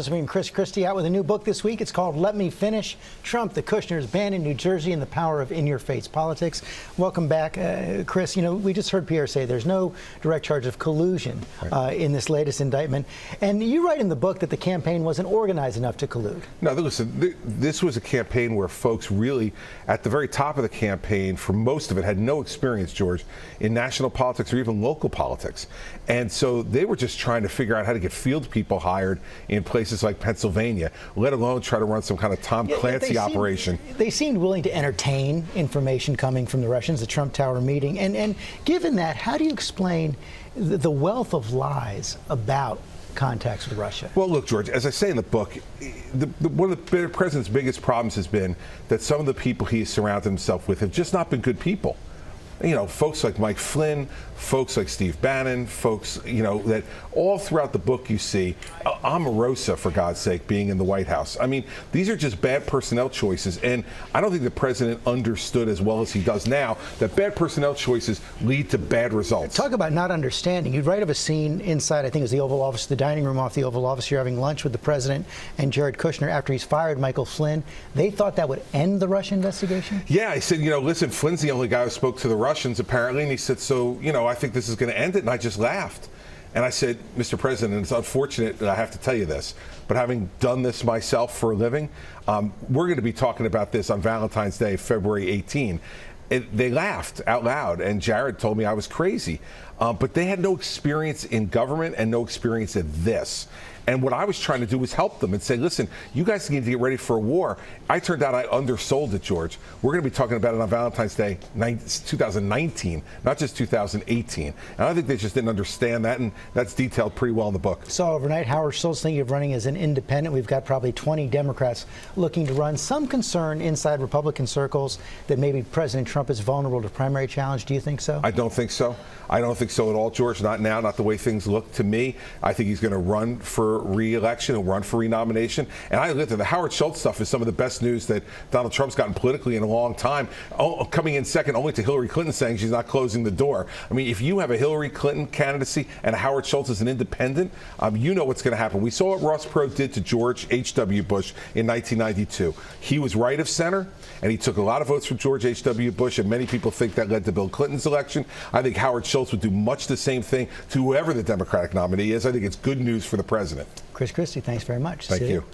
Christie out with a new book this week. It's called Let Me Finish, Trump, the Kushners Ban in New Jersey, and the Power of In-Your-Face Politics. Welcome back, Chris. You know, we just heard Pierre say there's no direct charge of collusion in this latest indictment. And you write in the book that the campaign wasn't organized enough to collude. No, listen, this was a campaign where folks really, at the very top of the campaign, for most of it, had no experience, George, in national politics or even local politics. And so they were just trying to figure out how to get field people hired in places like Pennsylvania, let alone try to run some kind of Tom Clancy operation. They seemed willing to entertain information coming from the Russians, the Trump Tower meeting. And given that, how do you explain the wealth of lies about contacts with Russia? Well, look, George, as I say in the book, one of the president's biggest problems has been that some of the people he has surrounded himself with have just not been good people. You know, folks like Mike Flynn, folks like Steve Bannon, folks, you know, that all throughout the book you see Omarosa, for God's sake, being in the White House. I mean, these are just bad personnel choices, and I don't think the president understood as well as he does now that bad personnel choices lead to bad results. Talk about not understanding. You write of a scene inside, I think it was the Oval Office, the dining room off the Oval Office. You're having lunch with the president and Jared Kushner after he's fired Michael Flynn. They thought that would end the Russian investigation? Yeah, I said, you know, listen, Flynn's the only guy who spoke to the Russians, apparently, and he said, so, you know, I think this is going to end it, and I just laughed. And I said, Mr. President, it's unfortunate that I have to tell you this, but having done this myself for a living, we're going to be talking about this on Valentine's Day, February 18. They laughed out loud, and Jared told me I was crazy. But they had no experience in government and no experience in this. And what I was trying to do was help them and say, listen, you guys need to get ready for a war. I turned out I undersold it, George. We're going to be talking about it on Valentine's Day 2019, not just 2018. And I think they just didn't understand that, and that's detailed pretty well in the book. So overnight, Howard Schultz thinking of running as an independent. We've got probably 20 Democrats looking to run. Some concern inside Republican circles that maybe President Trump is vulnerable to primary challenge. Do you think so? I don't think so. I don't think so at all, George. Not now, not the way things look to me. I think he's going to run for re-election and run for renomination. And I lived in the Howard Schultz stuff is some of the best news that Donald Trump's gotten politically in a long time. Coming in second only to Hillary Clinton saying she's not closing the door. I mean, if you have a Hillary Clinton candidacy and a Howard Schultz as an independent, you know what's going to happen. We saw what Ross Perot did to George H.W. Bush in 1992. He was right of center, and he took a lot of votes from George H.W. Bush, and many people think that led to Bill Clinton's election. I think Howard Schultz would do much the same thing to whoever the Democratic nominee is. I think it's good news for the president. Chris Christie, thanks very much. Thank you.